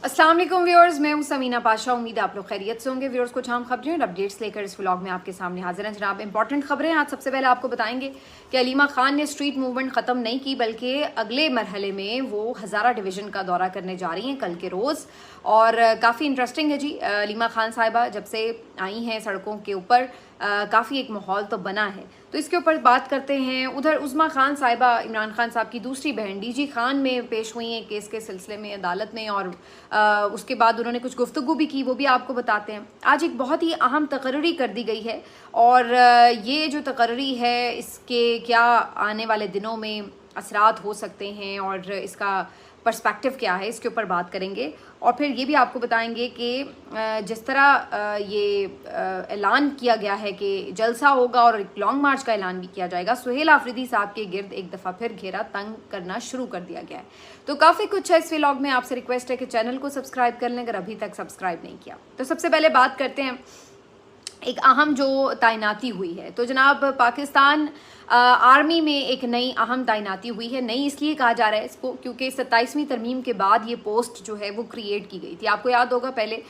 अस्सलाम वालेकुम व्यूअर्स, मैं हूं समीना पाशा। उम्मीद है आप लोग खैरियत से होंगे। व्यूअर्स, कुछ अहम खबरें और अपडेट्स लेकर इस व्लॉग में आपके सामने हाजिर हैं। जनाब, इंपॉर्टेंट खबरें आज सबसे पहले आपको बताएंगे कि अलीमा खान ने स्ट्रीट मूवमेंट ख़त्म नहीं की, बल्कि अगले मरहले में वो हज़ारा डिवीज़न का दौरा करने जा रही हैं कल के रोज़। और काफ़ी इंटरेस्टिंग है जी। अलीमा खान साहिबा जब से आई हैं सड़कों के ऊपर काफ़ी एक माहौल तो बना है, तो इसके ऊपर बात करते हैं। उधर उज़मा खान साहिबा इमरान खान साहब की दूसरी बहन डीजी खान में पेश हुई हैं केस के सिलसिले में अदालत में, और उसके बाद उन्होंने कुछ गुफ्तगू भी की, वो भी आपको बताते हैं। आज एक बहुत ही अहम तकर्री कर दी गई है, और ये जो तकर्री है इसके क्या आने वाले दिनों में असरात हो सकते हैं और इसका पर्सपेक्टिव क्या है, इसके ऊपर बात करेंगे। और फिर ये भी आपको बताएंगे कि जिस तरह ये ऐलान किया गया है कि जलसा होगा और एक लॉन्ग मार्च का ऐलान भी किया जाएगा, सुहेल आफरीदी साहब के गिर्द एक दफ़ा फिर घेरा तंग करना शुरू कर दिया गया है। तो काफ़ी कुछ है इस व्लॉग में। आपसे रिक्वेस्ट है कि चैनल को सब्सक्राइब कर लें अगर अभी तक सब्सक्राइब नहीं किया। तो सबसे पहले बात करते हैं एक अहम जो तैनाती हुई है। तो जनाब, पाकिस्तान आर्मी में एक नई अहम तैनाती हुई है। नई इसलिए कहा जा रहा है इसको क्योंकि 27वीं तरमीम के बाद ये पोस्ट जो है वो क्रिएट की गई थी। आपको याद होगा पहले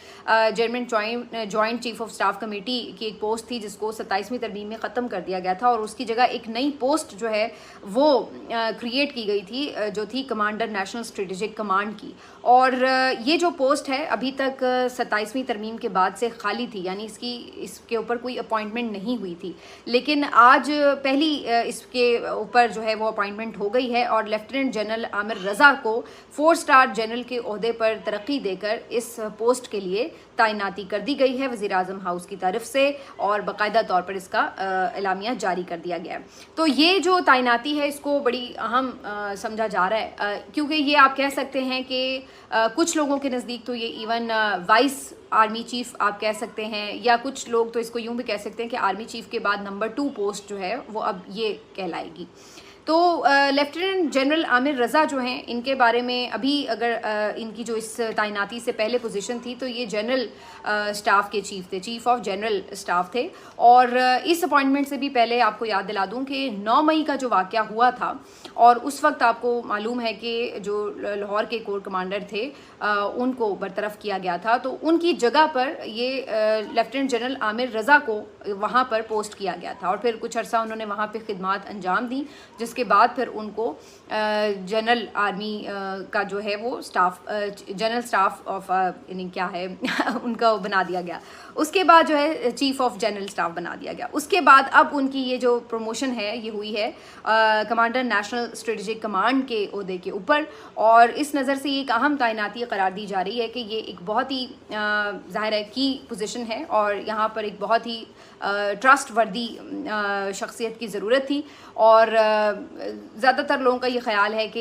joint chief of staff committee की एक पोस्ट थी जिसको 27वीं तरमीम में ख़त्म कर दिया गया था, और उसकी जगह एक नई पोस्ट जो है वो क्रिएट की गई थी जो थी कमांडर नेशनल स्ट्रेटेजिक कमांड की। और ये जो पोस्ट है अभी तक 27वीं तरमीम के बाद से खाली थी, यानी इसके ऊपर कोई अपॉइंटमेंट नहीं हुई थी। लेकिन आज पहली इसके ऊपर जो है वो अपॉइंटमेंट हो गई है, और लेफ्टिनेंट जनरल आमिर रज़ा को 4 स्टार जनरल के ओहदे पर तरक्की देकर इस पोस्ट के लिए तैनाती कर दी गई है वज़ीर आज़म हाउस की तरफ से, और बाकायदा तौर पर इसका एलामिया जारी कर दिया गया है। तो ये जो तैनाती है इसको बड़ी अहम समझा जा रहा है, क्योंकि ये आप कह सकते हैं कि कुछ लोगों के नज़दीक तो ये इवन वाइस आर्मी चीफ आप कह सकते हैं, या कुछ लोग तो इसको यूं भी कह सकते हैं कि आर्मी चीफ के बाद नंबर 2 पोस्ट जो है वो अब ये कहलाएगी। तो लेफ्टिनेंट जनरल आमिर रज़ा जो हैं, इनके बारे में अभी अगर इनकी जो इस तैनाती से पहले पोजीशन थी तो ये जनरल स्टाफ के चीफ थे, चीफ ऑफ जनरल स्टाफ थे। और इस अपॉइंटमेंट से भी पहले आपको याद दिला दूं कि 9 मई का जो वाक़या हुआ था, और उस वक्त आपको मालूम है कि जो लाहौर के कोर कमांडर थे उनको बरतरफ किया गया था, तो उनकी जगह पर ये लेफ्टिनेंट जनरल आमिर रज़ा को वहाँ पर पोस्ट किया गया था, और फिर कुछ अर्सा उन्होंने वहाँ पर खिदमात अंजाम दी, जिसके बाद फिर उनको जनरल आर्मी का जो है वो स्टाफ, जनरल स्टाफ ऑफ यानी क्या है उनका बना दिया गया। उसके बाद जो है चीफ ऑफ जनरल स्टाफ बना दिया गया। उसके बाद अब उनकी ये जो प्रमोशन है ये हुई है कमांडर नेशनल स्ट्रेटेजिक कमांड के ओहदे के ऊपर, और इस नज़र से ये एक अहम तैनाती करार दी जा रही है कि ये एक बहुत ही ज़ाहिर है की पोजीशन है, और यहाँ पर एक बहुत ही ट्रस्ट वर्दी शख्सियत की ज़रूरत थी। और ज़्यादातर लोगों का ये ख्याल है कि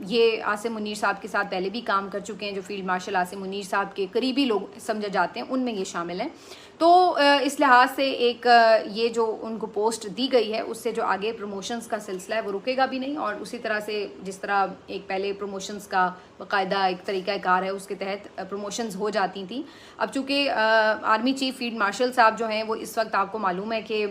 ये आसिम मुनीर साहब के साथ पहले भी काम कर चुके हैं, जो फील्ड मार्शल आसिम मुनीर साहब के करीबी लोग समझे जाते हैं उनमें ये शामिल हैं। तो इस लिहाज से एक ये जो उनको पोस्ट दी गई है उससे जो आगे प्रमोशंस का सिलसिला है वो रुकेगा भी नहीं, और उसी तरह से जिस तरह एक पहले प्रमोशंस का बाकायदा एक तरीक़ाकार है उसके तहत प्रमोशंस हो जाती थी। अब चूँकि आर्मी चीफ फील्ड मार्शल साहब जो हैं वो इस वक्त आपको मालूम है कि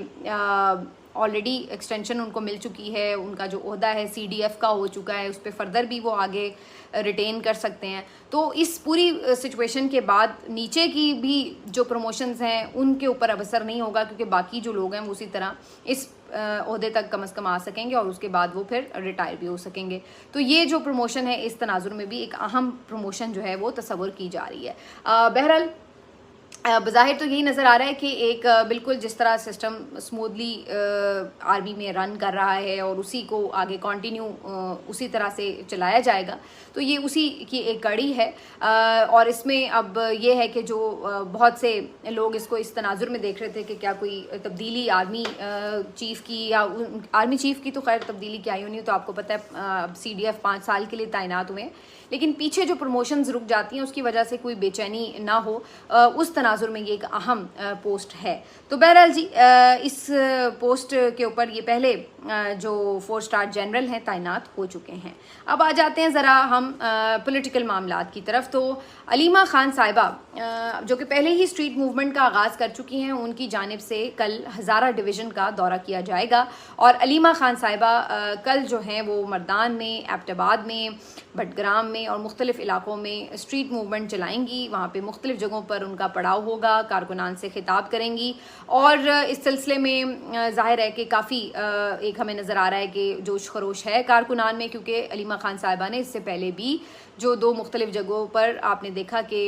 ऑलरेडी एक्सटेंशन उनको मिल चुकी है, उनका जो ओहदा है CDF का हो चुका है, उस पर फर्दर भी वो आगे रिटेन कर सकते हैं। तो इस पूरी सिचुएशन के बाद नीचे की भी जो प्रमोशंस हैं उनके ऊपर अब असर नहीं होगा, क्योंकि बाकी जो लोग हैं वो उसी तरह इस ओहदे तक कम से कम आ सकेंगे, और उसके बाद वो फिर रिटायर भी हो सकेंगे। तो ये जो प्रमोशन है इस तनाजुर में भी एक अहम प्रमोशन जो है वो तस्वुर की जा रही है। बहरहाल बज़ाहिर तो यही नज़र आ रहा है कि एक बिल्कुल जिस तरह सिस्टम स्मूथली आर्मी में रन कर रहा है और उसी को आगे कंटिन्यू उसी तरह से चलाया जाएगा, तो ये उसी की एक कड़ी है। और इसमें अब ये है कि जो बहुत से लोग इसको इस तनाजुर में देख रहे थे कि क्या कोई तब्दीली आर्मी चीफ़ की, या आर्मी चीफ़ की तो खैर तब्दीली क्या ही होनी, तो आपको पता है अब CDF 5 साल के लिए तैनात हुए, लेकिन पीछे जो प्रमोशंस रुक जाती हैं उसकी वजह से कोई बेचैनी ना हो, उस तनाजुर में ये एक अहम पोस्ट है। तो बहरहाल जी, इस पोस्ट के ऊपर ये पहले जो 4 स्टार जनरल हैं तैनात हो चुके हैं। अब आ जाते हैं ज़रा हम पॉलिटिकल मामलात की तरफ। तो अलीमा खान साहिबा जो कि पहले ही स्ट्रीट मूवमेंट का आगाज़ कर चुकी हैं, उनकी जानिब से कल हज़ारा डिवीज़न का दौरा किया जाएगा, और अलीमा खान साहिबा कल जो हैं वो मर्दान में, एबटाबाद में, भटग्राम में और मुख्तलिफ़ इलाक़ों में स्ट्रीट मूवमेंट चलाएंगी, वहाँ पे मुख्तलिफ़ जगहों पर उनका पड़ाव होगा, कारकुनान से खिताब करेंगी। और इस सिलसिले में ज़ाहिर है कि काफ़ी एक हमें नज़र आ रहा है कि जोश खरोश है कारकुनान में, क्योंकि अलीमा खान साहिबा ने इससे पहले भी जो 2 मुख्तलिफ़ जगहों पर आपने देखा कि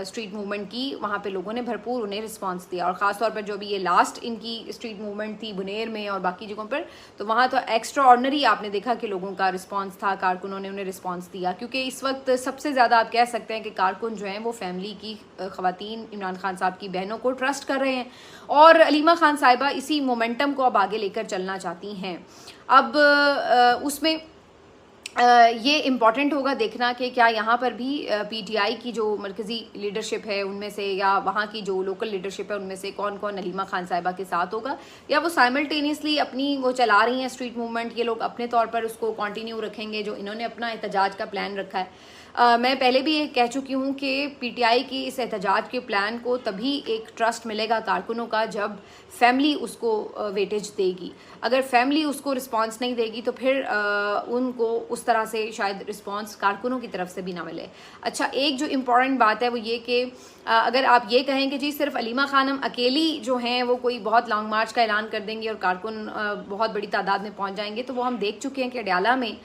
स्ट्रीट मूवमेंट की, वहाँ पे लोगों ने भरपूर उन्हें रिस्पांस दिया। और ख़ास तौर पर जो भी ये लास्ट इनकी स्ट्रीट मूवमेंट थी बुनेर में और बाकी जगहों पर, तो वहाँ तो एक्स्ट्रा ऑर्डनरी आपने देखा कि लोगों का रिस्पांस था, कारकुनों ने उन्हें रिस्पांस दिया। क्योंकि इस वक्त सबसे ज़्यादा आप कह सकते हैं कि कारकुन जो हैं वो फैमिली की ख़वातीन इमरान खान साहब की बहनों को ट्रस्ट कर रहे हैं और अलीमा खान साहिबा इसी मोमेंटम को अब आगे लेकर चलना चाहती हैं। अब उसमें ये इम्पॉर्टेंट होगा देखना कि क्या यहाँ पर भी पीटीआई की जो मरकज़ी लीडरशिप है उनमें से या वहाँ की जो लोकल लीडरशिप है उनमें से कौन कौन अलीमा खान साहिबा के साथ होगा, या वो साइमल्टेनियसली अपनी वो चला रही हैं स्ट्रीट मूवमेंट, ये लोग अपने तौर पर उसको कंटिन्यू रखेंगे जो इन्होंने अपना एहतजाज का प्लान रखा है। मैं पहले भी ये कह चुकी हूँ कि पीटीआई की इस एहतजाज के प्लान को तभी एक ट्रस्ट मिलेगा कारकुनों का जब फैमिली उसको वेटेज देगी। अगर फैमिली उसको रिस्पांस नहीं देगी तो फिर उनको उस तरह से शायद रिस्पांस कारकुनों की तरफ से भी ना मिले। अच्छा, एक जो इम्पॉर्टेंट बात है वो ये कि अगर आप ये कहें कि जी सिर्फ अलीमा खानम अकेली जो हैं वो कोई बहुत लॉन्ग मार्च का ऐलान कर देंगी और कारकुन बहुत बड़ी तादाद में पहुंच जाएंगे, तो वो हम देख चुके हैं कि अडयाला में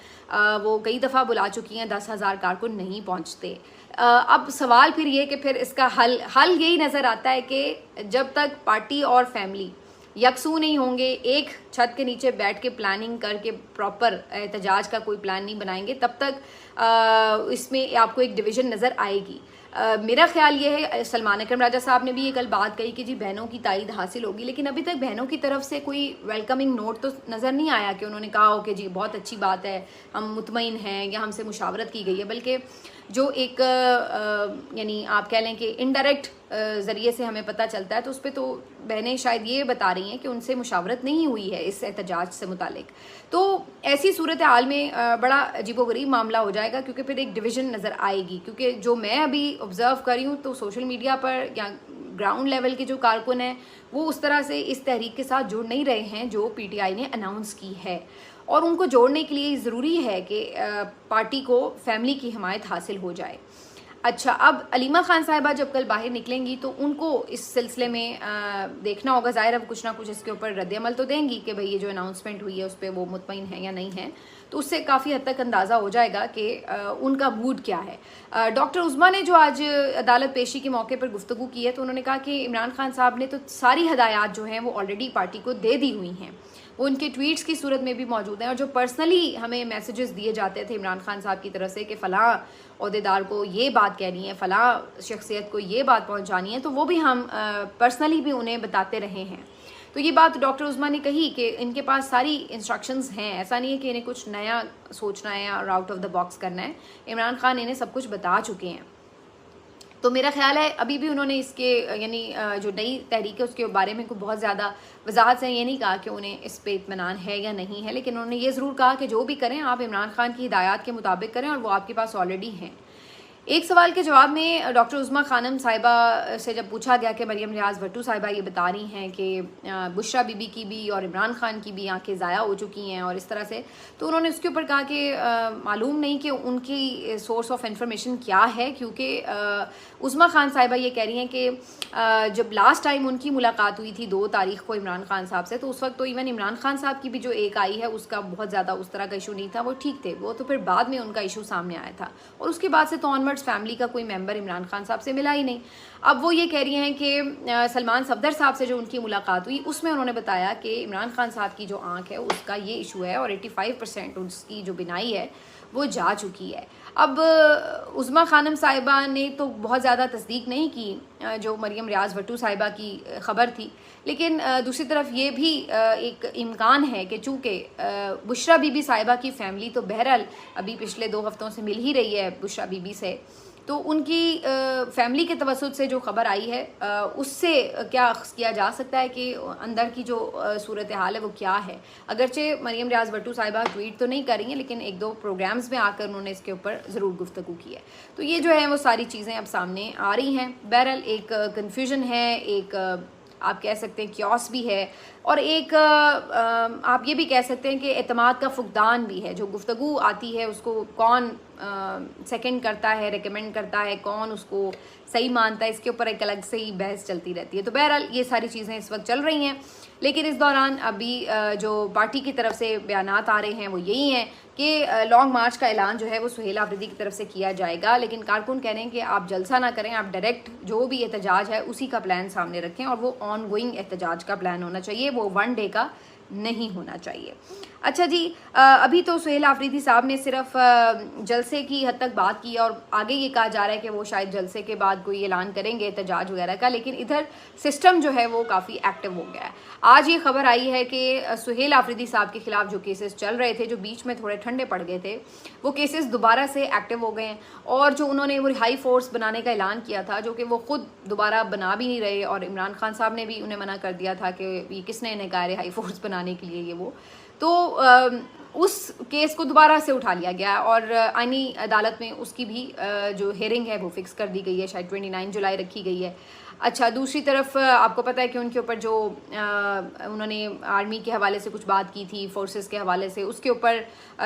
वो कई दफ़ा बुला चुकी हैं, 10,000 कारकुन नहीं पहुंचते। अब सवाल फिर ये कि फिर इसका हल यही नज़र आता है कि जब तक पार्टी और फैमिली यकसू नहीं होंगे, एक छत के नीचे बैठ के प्लानिंग करके प्रॉपर एहतजाज का कोई प्लान नहीं बनाएंगे, तब तक इसमें आपको एक डिवीज़न नज़र आएगी। मेरा ख्याल ये है, सलमान अकरम राजा साहब ने भी ये कल बात कही कि जी बहनों की तायद हासिल होगी, लेकिन अभी तक बहनों की तरफ से कोई वेलकमिंग नोट तो नज़र नहीं आया कि उन्होंने कहा हो कि जी बहुत अच्छी बात है, हम मुतमईन हैं या हमसे मुशावरत की गई है। बल्कि जो एक यानी आप कह लें कि इनडायरेक्ट ज़रिए से हमें पता चलता है, तो उस पर तो बहनें शायद ये बता रही हैं कि उनसे मुशावरत नहीं हुई है इस एहतजाज से मुतालिक। तो ऐसी सूरत हाल में बड़ा अजीबोगरीब मामला हो जाएगा, क्योंकि फिर एक डिवीज़न नज़र आएगी। क्योंकि जो मैं अभी ऑब्ज़र्व कर रही हूँ तो सोशल मीडिया पर या ग्राउंड लेवल के जो कारकुन हैं वो उस तरह से इस तहरीक के साथ जुड़ नहीं रहे हैं जो पीटीआई ने अनाउंस की है, और उनको जोड़ने के लिए ज़रूरी है कि पार्टी को फैमिली की हिमायत हासिल हो जाए। अच्छा, अब अलीमा खान साहिबा जब कल बाहर निकलेंगी तो उनको इस सिलसिले में देखना होगा, ज़ाहिर है कुछ ना कुछ इसके ऊपर रद्द-ए-अमल तो देंगी कि भाई ये जो अनाउंसमेंट हुई है उस पर वो मुतमईन है या नहीं है, तो उससे काफ़ी हद तक अंदाज़ा हो जाएगा कि उनका मूड क्या है। डॉक्टर उज़्मा ने जो आज अदालत पेशी के मौके पर गुफ्तगू की है तो उन्होंने कहा कि इमरान खान साहब ने तो सारी हदायत जो हैं वो ऑलरेडी पार्टी को दे दी हुई हैं, वो उनके ट्वीट्स की सूरत में भी मौजूद हैं, और जो पर्सनली हमें मैसेजेस दिए जाते थे इमरान खान साहब की तरफ से कि फ़लाँ ओहदेदार को ये बात कहनी है, फ़लाँ शख्सियत को ये बात पहुंचानी है, तो वो भी हम पर्सनली भी उन्हें बताते रहे हैं। तो ये बात डॉक्टर उज़्मा ने कही कि इनके पास सारी इंस्ट्रक्शंस हैं, ऐसा नहीं है कि इन्हें कुछ नया सोचना है और आउट ऑफ द बॉक्स करना है। इमरान खान इन्हें सब कुछ बता चुके हैं। तो मेरा ख्याल है अभी भी उन्होंने इसके यानी जो नई तहरीक है उसके बारे में कोई बहुत ज़्यादा वजाहत से ये नहीं कहा कि उन्हें इस पे इत्मीनान है या नहीं है, लेकिन उन्होंने ये ज़रूर कहा कि जो भी करें आप इमरान खान की हिदायत के मुताबिक करें और वो आपके पास ऑलरेडी हैं। एक सवाल के जवाब में डॉक्टर उज़्मा खानम साहिबा से जब पूछा गया कि मरियम रियाज़ भट्टू साहिबा ये बता रही हैं कि बुशरा बीबी की भी और इमरान खान की भी आंखें ज़ाया हो चुकी हैं और इस तरह से, तो उन्होंने उसके ऊपर कहा कि मालूम नहीं कि उनकी सोर्स ऑफ इंफॉर्मेशन क्या है, क्योंकि उज़्मा खान साहिबा ये कह रही हैं कि जब लास्ट टाइम उनकी मुलाकात हुई थी 2 तारीख को इमरान खान साहब से, तो उस वक्त तो इवन इमरान खान साहब की भी जो एक आई है उसका बहुत ज़्यादा उस तरह का इशू नहीं था, वो ठीक थे, वो तो फिर बाद में उनका इशू सामने आया था, और उसके बाद से तो ऑनवर्ड्स फैमिली का कोई मेंबर इमरान खान साहब से मिला ही नहीं। अब वो ये कह रही हैं कि सलमान सफदर साहब से जो उनकी मुलाकात हुई उसमें उन्होंने बताया कि इमरान खान साहब की जो आंख है उसका ये इशू है और 85% उसकी जो बिनाई है वो जा चुकी है। अब उज़्मा खानम साहिबा ने तो बहुत ज़्यादा तस्दीक नहीं की जो मरियम रियाज़ भट्टू साहिबा की ख़बर थी, लेकिन दूसरी तरफ ये भी एक इम्कान है कि चूँकि बुशरा बीबी साहिबा की फ़ैमिली तो बहरहाल अभी पिछले 2 हफ़्तों से मिल ही रही है बुशरा बीबी से, तो उनकी फैमिली के तवस्सुत से जो ख़बर आई है उससे क्या किया जा सकता है कि अंदर की जो सूरत हाल है वो क्या है। अगरचे मरियम रियाज़ भट्टू साहिबा ट्वीट तो नहीं कर रही हैं, लेकिन 1-2 प्रोग्राम्स में आकर उन्होंने इसके ऊपर ज़रूर गुफ्तगू की है। तो ये जो है वो सारी चीज़ें अब सामने आ रही हैं। बहरहाल एक कन्फ्यूजन है, एक आप कह सकते हैं क्योस भी है, और एक आप ये भी कह सकते हैं कि एतमाद का फुकदान भी है। जो गुफ्तगू आती है उसको कौन सेकंड करता है, रेकमेंड करता है, कौन उसको सही मानता है, इसके ऊपर एक अलग से ही बहस चलती रहती है। तो बहरहाल ये सारी चीज़ें इस वक्त चल रही हैं, लेकिन इस दौरान अभी जो पार्टी की तरफ से बयानात आ रहे हैं वो यही हैं कि लॉन्ग मार्च का ऐलान जो है वो सुहेल आफरीदी की तरफ से किया जाएगा, लेकिन कारकुन कह रहे हैं कि आप जलसा ना करें, आप डायरेक्ट जो भी एहतजाज है उसी का प्लान सामने रखें, और वो ऑन गोइंग एहतजाज का प्लान होना चाहिए, वो 1 डे का नहीं होना चाहिए। अच्छा जी, अभी तो सुहेल आफरीदी साहब ने सिर्फ जलसे की हद तक बात की, और आगे ये कहा जा रहा है कि वो शायद जलसे के बाद कोई ऐलान करेंगे एहतजाज वगैरह का, लेकिन इधर सिस्टम जो है वो काफ़ी एक्टिव हो गया है। आज ये खबर आई है कि सुहेल आफरीदी साहब के खिलाफ जो केसेस चल रहे थे, जो बीच में थोड़े ठंडे पड़ गए थे, वो केसेस दोबारा से एक्टिव हो गए हैं, और जो उन्होंने वो रिहाई फोर्स बनाने का ऐलान किया था, जो कि वो खुद दोबारा बना भी नहीं रहे, और इमरान खान साहब ने भी उन्हें मना कर दिया था कि ये किसने इन्हें कहा रिहाई फोर्स बनाने के लिए, ये वो तो उस केस को दोबारा से उठा लिया गया, और आईनी अदालत में उसकी भी जो हेयरिंग है वो फिक्स कर दी गई है, शायद 29 जुलाई रखी गई है। अच्छा, दूसरी तरफ आपको पता है कि उनके ऊपर जो उन्होंने आर्मी के हवाले से कुछ बात की थी, फोर्सेस के हवाले से, उसके ऊपर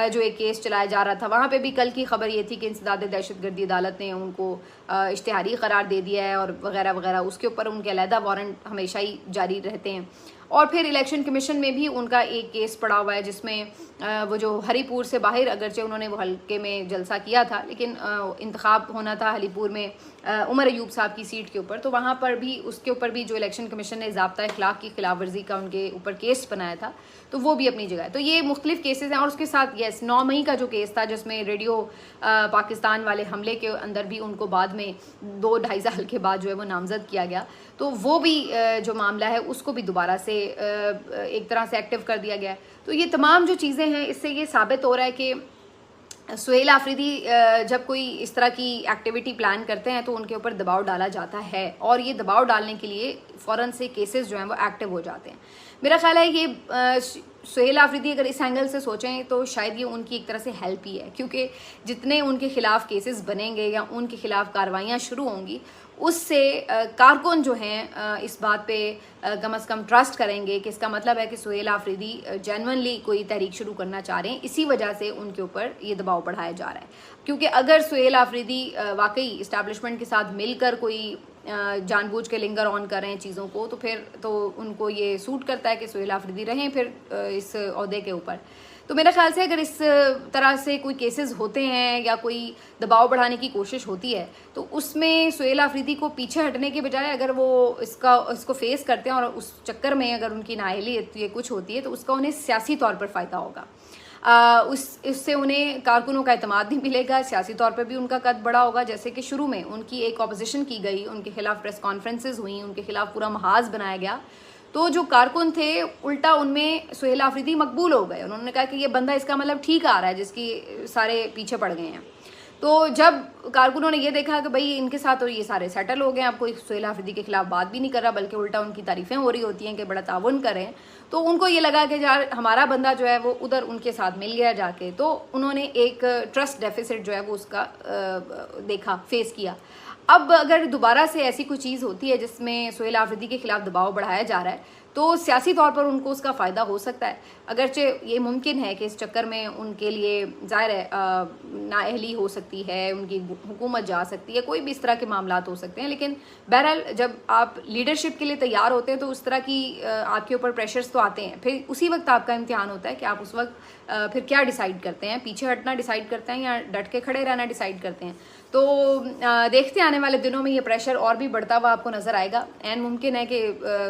जो एक केस चलाया जा रहा था, वहाँ पे भी कल की खबर ये थी कि इंसदाद दहशतगर्दी अदालत ने उनको इश्तिहारी करार दे दिया है, और वगैरह वगैरह, उसके ऊपर उनके अलहदा वारंट हमेशा ही जारी रहते हैं। और फिर इलेक्शन कमीशन में भी उनका एक केस पड़ा हुआ है, जिसमें वो जो हरीपुर से बाहर, अगरचे उन्होंने वो हल्के में जलसा किया था, लेकिन इंतखाब होना था हरीपुर में उमर अयूब साहब की सीट के ऊपर, तो वहाँ पर भी उसके ऊपर भी जो इलेक्शन कमीशन ने ज़ाब्ता अखलाक की खिलाफ वर्जी का उनके ऊपर केस बनाया था, तो वो भी अपनी जगह है। तो ये मुख्तलिफ केसेस हैं, और उसके साथ 9 मई का जो केस था, जिसमें रेडियो पाकिस्तान वाले हमले के अंदर भी उनको बाद में 2-2.5 साल के बाद जो है वो नामजद किया गया, तो वो भी जो मामला है उसको भी दोबारा से एक तरह से एक्टिव कर दिया गया है। तो ये तमाम जो चीज़ें हैं, इससे ये साबित हो रहा है कि सुहेल आफरीदी जब कोई इस तरह की एक्टिविटी प्लान करते हैं तो उनके ऊपर दबाव डाला जाता है, और ये दबाव डालने के लिए फ़ौरन से केसेस जो हैं वो एक्टिव हो जाते हैं। मेरा ख्याल है ये सुहेल आफरीदी अगर इस एंगल से सोचें तो शायद ये उनकी एक तरह से हेल्प ही है, क्योंकि जितने उनके खिलाफ केसेस बनेंगे या उनके खिलाफ कार्रवाइयाँ शुरू होंगी, उससे कारकुन जो हैं इस बात पे कम से कम ट्रस्ट करेंगे कि इसका मतलब है कि सुहेल आफरीदी जेन्युइनली कोई तहरीक शुरू करना चाह रहे हैं, इसी वजह से उनके ऊपर ये दबाव बढ़ाया जा रहा है। क्योंकि अगर सुहेल आफरीदी वाकई इस्टेब्लिशमेंट के साथ मिलकर कोई जानबूझ के लिंगर ऑन कर रहे हैं चीज़ों को, तो फिर तो उनको ये सूट करता है कि सुहेल आफरीदी रहें फिर इस ओहदे के ऊपर। तो मेरे ख्याल से अगर इस तरह से कोई केसेस होते हैं या कोई दबाव बढ़ाने की कोशिश होती है, तो उसमें सुहेल आफरीदी को पीछे हटने के बजाय अगर वो इसको फेस करते हैं और उस चक्कर में अगर उनकी नाअहली ये कुछ होती है, तो उसका उन्हें सियासी तौर पर फ़ायदा होगा। उससे उन्हें कारकुनों का एतमाद भी मिलेगा, सियासी तौर पर भी उनका कद बड़ा होगा। जैसे कि शुरू में उनकी एक ऑपोजिशन की गई, उनके खिलाफ प्रेस कॉन्फ्रेंसेज हुई, उनके खिलाफ पूरा महाज बनाया गया, तो जो कारकुन थे उल्टा उनमें सुहेल आफरीदी मकबूल हो गए। उन्होंने कहा कि ये बंदा इसका मतलब ठीक आ रहा है, जिसकी सारे पीछे पड़ गए हैं। तो जब कारकुनों ने ये देखा कि भाई इनके साथ तो ये सारे सेटल हो गए, अब कोई सुहेल आफरीदी के खिलाफ बात भी नहीं कर रहा, बल्कि उल्टा उनकी तारीफ़ें हो रही होती हैं कि बड़ा ताउन करें, तो उनको ये लगा कि यार हमारा बंदा जो है वो उधर उनके साथ मिल गया जाके, तो उन्होंने एक ट्रस्ट डेफिसिट जो है वो उसका देखा, फेस किया। अब अगर दोबारा से ऐसी कोई चीज़ होती है जिसमें सुहेल आफरीदी के खिलाफ दबाव बढ़ाया जा रहा है, तो सियासी तौर पर उनको उसका फ़ायदा हो सकता है। अगरचे ये मुमकिन है कि इस चक्कर में उनके लिए ज़ाहिर है नाअहली हो सकती है, उनकी हुकूमत जा सकती है, कोई भी इस तरह के मामलात हो सकते हैं। लेकिन बहरहाल जब आप लीडरशिप के लिए तैयार होते हैं तो उस तरह की आपके ऊपर प्रेशर्स तो आते हैं। फिर उसी वक्त आपका इम्तिहान होता है कि आप उस वक्त फिर क्या डिसाइड करते हैं, पीछे हटना डिसाइड करते हैं या डट के खड़े रहना डिसाइड करते हैं। तो देखते आने वाले दिनों में ये प्रेशर और भी बढ़ता हुआ आपको नज़र आएगा। एन मुमकिन है कि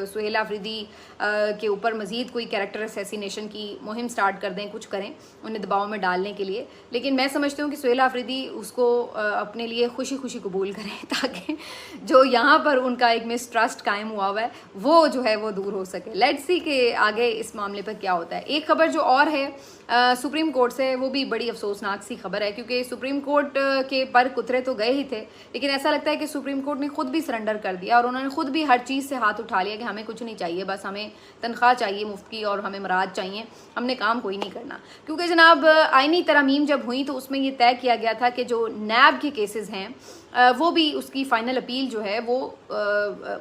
सुहेल आफरीदी के ऊपर मज़ीद कोई कैरेक्टर असैसिनेशन की मुहिम स्टार्ट कर दें, कुछ करें उन्हें दबाव में डालने के लिए। लेकिन मैं समझती हूँ कि सुहेल आफरीदी उसको अपने लिए खुशी खुशी कबूल करें, ताकि जो यहाँ पर उनका एक मिसट्रस्ट कायम हुआ है वो जो है वो दूर हो सके। लेट्स सी कि आगे इस मामले पर क्या होता है। एक खबर जो और है सुप्रीम कोर्ट से, वो भी बड़ी अफसोसनाक सी खबर है, क्योंकि सुप्रीम कोर्ट के पर कुतरे तो गए ही थे, लेकिन ऐसा लगता है कि सुप्रीम कोर्ट ने खुद भी सरेंडर कर दिया और उन्होंने खुद भी हर चीज़ से हाथ उठा लिया कि हमें कुछ नहीं चाहिए, बस हमें तनख्वाह चाहिए मुफ्त की और हमें मराद चाहिए, हमने काम कोई नहीं करना। क्योंकि जनाब आईनी तरमीम जब हुई तो उसमें ये तय किया गया था कि जो नैब के केसेस हैं वो भी उसकी फ़ाइनल अपील जो है वो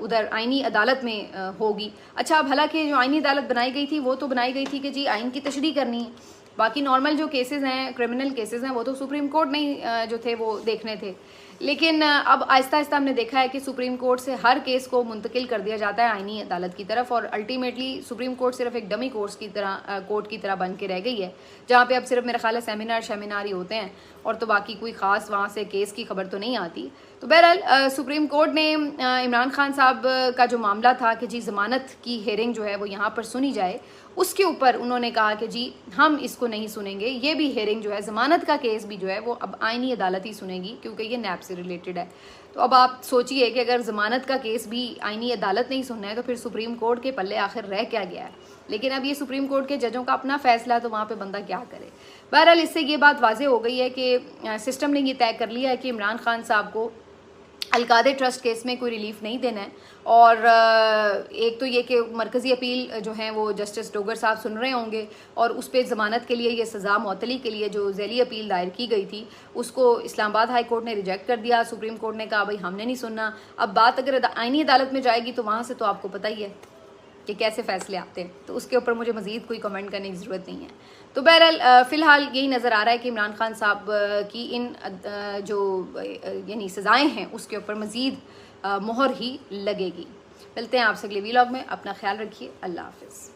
उधर आइनी अदालत में होगी। अच्छा, अब हालांकि जो आइनी अदालत बनाई गई थी वो तो बनाई गई थी कि जी आइन की तशरीह करनी है, बाकी नॉर्मल जो केसेस हैं, क्रिमिनल केसेस हैं, वो तो सुप्रीम कोर्ट ने जो थे वो देखने थे। लेकिन अब आहिस्ता आहिस्ता हमने देखा है कि सुप्रीम कोर्ट से हर केस को मुंतकिल कर दिया जाता है आइनी अदालत की तरफ, और अल्टीमेटली सुप्रीम कोर्ट सिर्फ एक डमी कोर्ट की तरह बन के रह गई है, जहाँ पे अब सिर्फ मेरा ख्याल है सेमिनार ही होते हैं, और तो बाकी कोई ख़ास वहाँ से केस की खबर तो नहीं आती। तो बहरहाल सुप्रीम कोर्ट ने इमरान खान साहब का जो मामला था कि जी ज़मानत की हेयरिंग जो है वो यहाँ पर सुनी जाए, उसके ऊपर उन्होंने कहा कि जी हम इसको नहीं सुनेंगे, ये भी हेयरिंग जो है ज़मानत का केस भी जो है वो अब आइनी अदालत ही सुनेगी, क्योंकि ये नैब से रिलेटेड है। तो अब आप सोचिए कि अगर ज़मानत का केस भी आइनी अदालत नहीं सुनना है तो फिर सुप्रीम कोर्ट के पल्ले आखिर रह क्या गया है। लेकिन अब ये सुप्रीम कोर्ट के जजों का अपना फैसला है, तो वहाँ पे बंदा क्या करे। बहरहाल इससे ये बात वाज़ेह हो गई है कि सिस्टम ने ये तय कर लिया है कि इमरान खान साहब को अलकादे ट्रस्ट केस में कोई रिलीफ नहीं देना है, और एक तो ये कि मरकज़ी अपील जो है वो जस्टिस डोगर साहब सुन रहे होंगे, और उस पर ज़मानत के लिए ये सज़ा मुअत्तली के लिए जो ज़ैली अपील दायर की गई थी उसको इस्लामाबाद हाई कोर्ट ने रिजेक्ट कर दिया। सुप्रीम कोर्ट ने कहा भाई हमने नहीं सुनना। अब बात अगर आइनी अदालत में जाएगी तो वहाँ से तो आपको पता ही है कि कैसे फ़ैसले आते हैं, तो उसके ऊपर मुझे मज़ीद कोई कमेंट करने की ज़रूरत नहीं है। तो बहरहाल फ़िलहाल यही नज़र आ रहा है कि इमरान खान साहब की इन जो यानी सज़ाएँ हैं उसके ऊपर मज़ीद मोहर ही लगेगी। मिलते हैं आपसे अगले व्लॉग में, अपना ख्याल रखिए, अल्लाह हाफ़िज़।